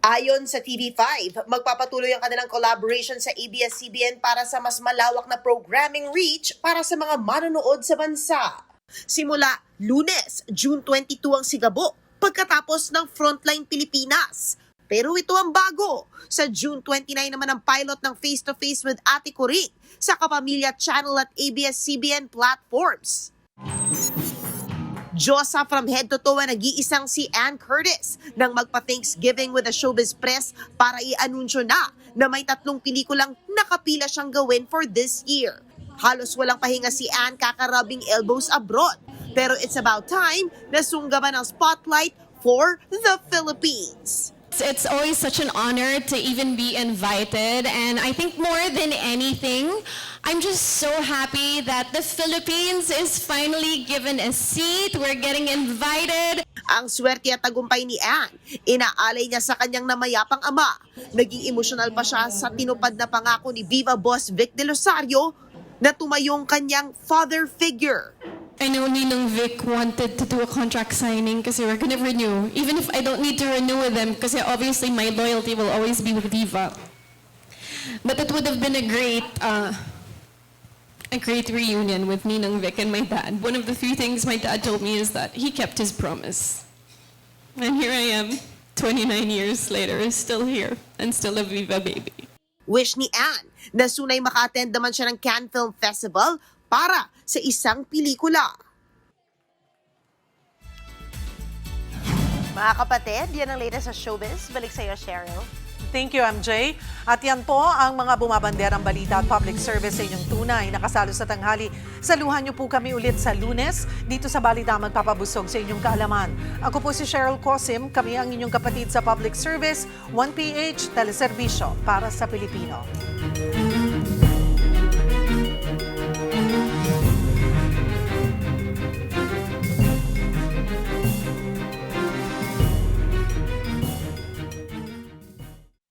Ayon sa TV5, magpapatuloy ang kanilang collaboration sa ABS-CBN para sa mas malawak na programming reach para sa mga manonood sa bansa. Simula Lunes, June 22 ang Sigabo, pagkatapos ng Frontline Pilipinas. Pero ito ang bago. Sa June 29 naman ang pilot ng Face to Face with Ate Coring sa Kapamilya Channel at ABS-CBN platforms. Diyosa from head to toe ang nag-iisang si Ann Curtis nang magpa-Thanksgiving with the Showbiz Press para i-anunsyo na may 3 pelikulang nakapila siyang gawin for this year. Halos walang pahinga si Ann kakarubbing elbows abroad. Pero it's about time na sunggaban ang spotlight for the Philippines. It's always such an honor to even be invited, and I think more than anything, I'm just so happy that the Philippines is finally given a seat. We're getting invited. Ang swerte at tagumpay ni Ann, inaalay niya sa kanyang namayapang ama. Naging emosyonal pa siya sa tinupad na pangako ni Viva Boss Vic De Losario na tumayong kanyang father figure. I know Ninong Vic wanted to do a contract signing kasi we're gonna renew. Even if I don't need to renew with them kasi obviously my loyalty will always be with Viva. But it would have been a great reunion with Ninong Vic and my dad. One of the few things my dad told me is that he kept his promise. And here I am, 29 years later, still here and still a Viva baby. Wish ni Ann na sunay maka-attend naman siya ng Cannes Film Festival para sa isang pelikula. Mga kapatid, yan ang latest sa showbiz. Balik sa iyo, Cheryl. Thank you, MJ. At yan po ang mga bumabanderang balita at public service sa inyong tunay. Nakasalo sa tanghali. Saluhan niyo po kami ulit sa Lunes dito sa Balita Magpapabusog sa inyong kaalaman. Ako po si Cheryl Cosim. Kami ang inyong kapatid sa public service, 1PH Teleserbisyo para sa Pilipino.